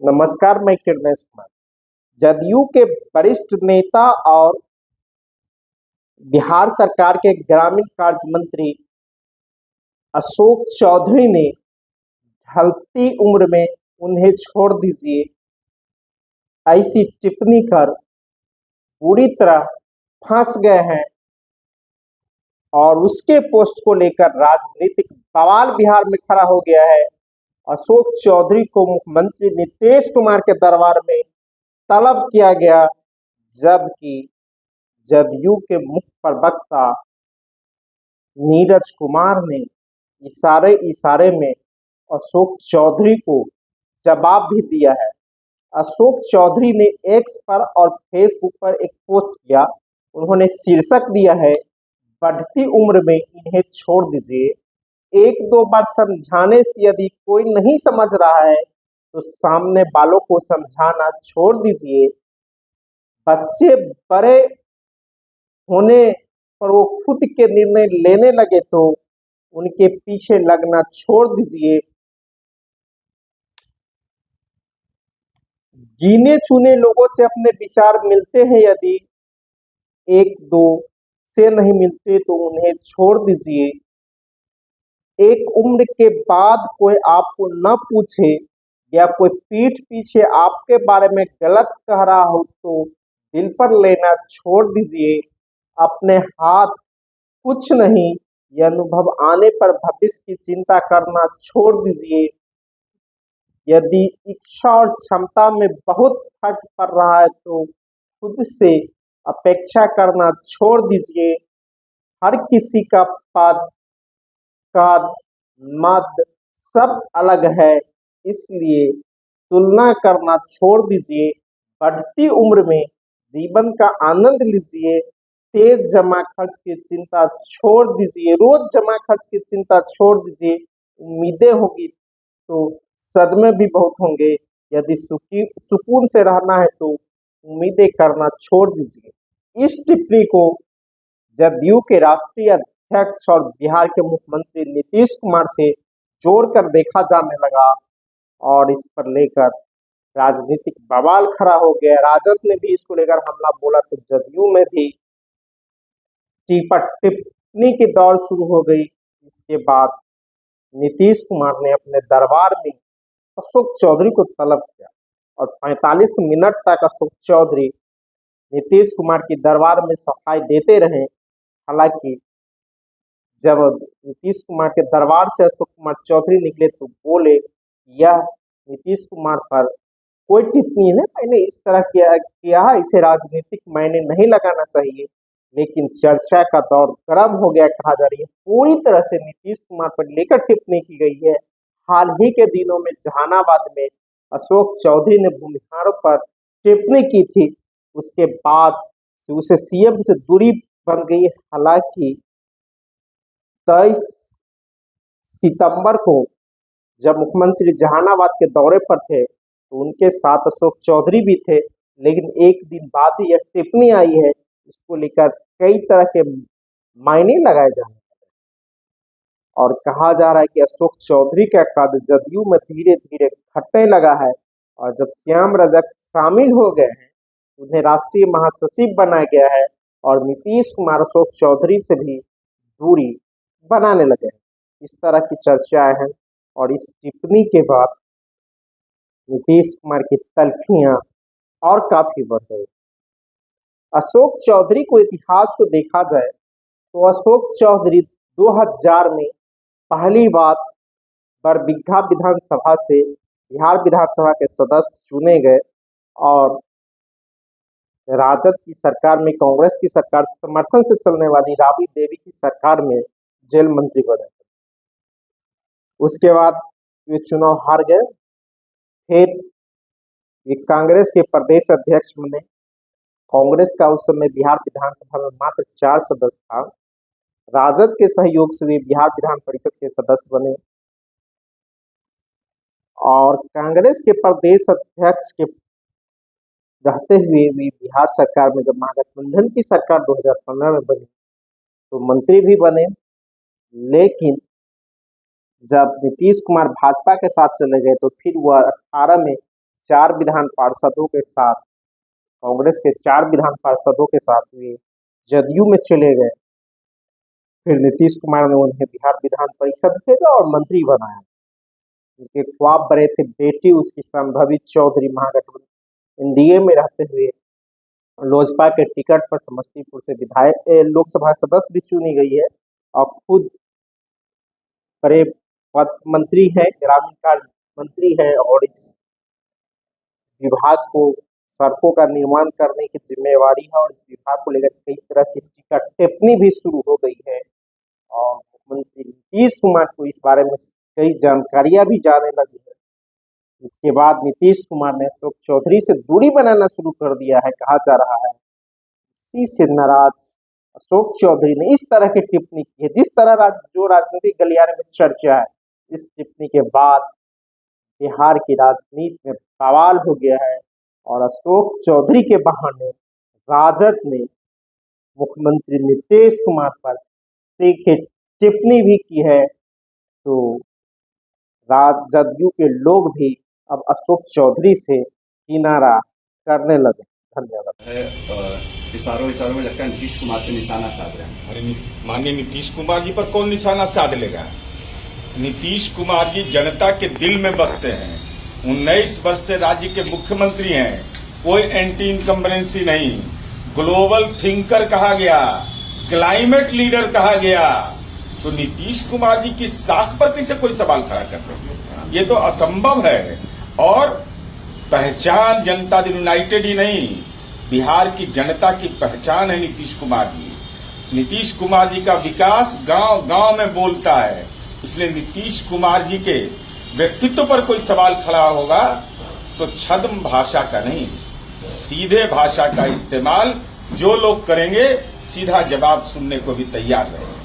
नमस्कार, मैं किरणेश कुमार। जदयू के वरिष्ठ नेता और बिहार सरकार के ग्रामीण कार्य मंत्री अशोक चौधरी ने ढलती उम्र में उन्हें छोड़ दीजिए ऐसी टिप्पणी कर पूरी तरह फंस गए हैं और उसके पोस्ट को लेकर राजनीतिक बवाल बिहार में खड़ा हो गया है। अशोक चौधरी को मुख्यमंत्री नीतीश कुमार के दरबार में तलब किया गया, जबकि जदयू के मुख्य प्रवक्ता नीरज कुमार ने इशारे इशारे में अशोक चौधरी को जवाब भी दिया है। अशोक चौधरी ने एक्स पर और फेसबुक पर एक पोस्ट किया। उन्होंने शीर्षक दिया है, बढ़ती उम्र में इन्हें छोड़ दीजिए। एक दो बार समझाने से यदि कोई नहीं समझ रहा है तो सामने वालों को समझाना छोड़ दीजिए। बच्चे बड़े होने पर वो खुद के निर्णय लेने लगे तो उनके पीछे लगना छोड़ दीजिए। गिने चुने लोगों से अपने विचार मिलते हैं, यदि एक दो से नहीं मिलते तो उन्हें छोड़ दीजिए। एक उम्र के बाद कोई आपको न पूछे या कोई पीठ पीछे आपके बारे में गलत कह रहा हो तो दिल पर लेना छोड़ दीजिए। अपने हाथ कुछ नहीं, यह अनुभव आने पर भविष्य की चिंता करना छोड़ दीजिए। यदि इच्छा और क्षमता में बहुत फर्क पड़ रहा है तो खुद से अपेक्षा करना छोड़ दीजिए। हर किसी का पद काद मद सब अलग है, इसलिए तुलना करना छोड़ दीजिए। बढ़ती उम्र में जीवन का आनंद लीजिए। तेज जमा खर्च की चिंता छोड़ दीजिए। रोज जमा खर्च की चिंता छोड़ दीजिए। उम्मीदें होगी तो सदमे भी बहुत होंगे। यदि सुकून से रहना है तो उम्मीदें करना छोड़ दीजिए। इस टिप्पणी को जदयू के राष्ट्रीय अध्यक्ष और बिहार के मुख्यमंत्री नीतीश कुमार से जोड़कर देखा जाने लगा और इस पर लेकर राजनीतिक बवाल खड़ा हो गया। राजद ने भी इसको लेकर हमला बोला तो जदयू में भी टिप्पणी की दौड़ शुरू हो गई। इसके बाद नीतीश कुमार ने अपने दरबार में अशोक चौधरी को तलब किया और 45 मिनट तक अशोक चौधरी नीतीश कुमार की दरबार में सफाई देते रहे। हालांकि जब नीतीश कुमार के दरबार से अशोक कुमार चौधरी निकले तो बोले, यह नीतीश कुमार पर कोई टिप्पणी नहीं, मैंने इस तरह किया है, इसे राजनीतिक मायने नहीं लगाना चाहिए। लेकिन चर्चा का दौर गर्म हो गया, कहा जा रही है पूरी तरह से नीतीश कुमार पर लेकर टिप्पणी की गई है। हाल ही के दिनों में जहानाबाद में अशोक चौधरी ने भूमिहारों पर टिप्पणी की थी, उसके बाद से उसे सीएम से दूरी बन गई। हालांकि 23 सितंबर को जब मुख्यमंत्री जहानाबाद के दौरे पर थे तो उनके साथ अशोक चौधरी भी थे, लेकिन एक दिन बाद ही यह टिप्पणी आई है। इसको लेकर कई तरह के मायने लगाए जा रहे हैं और कहा जा रहा है कि अशोक चौधरी का कद जदयू में धीरे धीरे घटने लगा है और जब श्याम रजक शामिल हो गए हैं, उन्हें राष्ट्रीय महासचिव बनाया गया है और नीतीश कुमार अशोक चौधरी से भी दूरी बनाने लगे हैं। इस तरह की चर्चाएं हैं और इस टिप्पणी के बाद नीतीश कुमार की तल्खियां और काफी बढ़ गई। अशोक चौधरी को इतिहास को देखा जाए तो अशोक चौधरी 2000 में पहली बार बिघा विधानसभा से बिहार विधानसभा के सदस्य चुने गए और राजद की सरकार में, कांग्रेस की सरकार समर्थन से चलने वाली राबड़ी देवी की सरकार में जेल मंत्री बने। उसके बाद ये चुनाव हार गए। फिर ये कांग्रेस के प्रदेश अध्यक्ष बने। कांग्रेस का उस समय बिहार विधानसभा में मात्र 4 सदस्य था। राजद के सहयोग से वे बिहार विधान परिषद के सदस्य बने और कांग्रेस के प्रदेश अध्यक्ष के रहते हुए भी बिहार सरकार में जब महागठबंधन की सरकार 2015 में बनी तो मंत्री भी बने। लेकिन जब नीतीश कुमार भाजपा के साथ चले गए तो फिर वह 18 में 4 विधान पार्षदों के साथ, कांग्रेस के 4 विधान पार्षदों के साथ वे जदयू में चले गए। फिर नीतीश कुमार ने उन्हें बिहार विधान परिषद भेजा और मंत्री बनाया। उनके ख्वाब बड़े थे, बेटी उसकी संभवी चौधरी महागठबंधन एनडीए में रहते हुए लोजपा के टिकट पर समस्तीपुर से विधायक लोकसभा सदस्य भी चुनी गई है और खुद बड़े पद मंत्री है, ग्रामीण कार्य मंत्री है और इस विभाग को सड़कों का निर्माण करने की जिम्मेवारी है और इस विभाग को लेकर कई तरह की टिकट टिप्पणी भी शुरू हो गई है और मुख्यमंत्री नीतीश कुमार को इस बारे में कई जानकारियां भी जाने लगी है। इसके बाद नीतीश कुमार ने अशोक चौधरी से दूरी बनाना शुरू कर दिया है, कहा जा रहा है। इसी से नाराज अशोक चौधरी ने इस तरह की टिप्पणी की है, जिस तरह जो राजनीतिक गलियारे में चर्चा है। इस टिप्पणी के बाद बिहार की राजनीति में बवाल हो गया है और अशोक चौधरी के बहाने राजद ने मुख्यमंत्री नीतीश कुमार पर तीखी टिप्पणी भी की है। तो जदयू के लोग भी अब अशोक चौधरी से किनारा करने लगे। धन्यवाद। इशारों में लगता है नीतीश कुमार पे निशाना साध रहे हैं। अरे माननीय नीतीश कुमार जी पर कौन निशाना साध लेगा? नीतीश कुमार जी जनता के दिल में बसते हैं। 19 वर्ष से राज्य के मुख्यमंत्री हैं, कोई एंटी इनकम्बरेंसी नहीं, ग्लोबल थिंकर कहा गया, क्लाइमेट लीडर कहा गया। तो नीतीश कुमार जी की साख पर कैसे कोई सवाल खड़ा कर देंगे? ये तो असंभव है। और पहचान जनता दल यूनाइटेड ही नहीं, बिहार की जनता की पहचान है नीतीश कुमार जी। नीतीश कुमार जी का विकास गांव गांव में बोलता है। इसलिए नीतीश कुमार जी के व्यक्तित्व पर कोई सवाल खड़ा होगा तो छद्म भाषा का नहीं, सीधे भाषा का इस्तेमाल जो लोग करेंगे, सीधा जवाब सुनने को भी तैयार रहेंगे।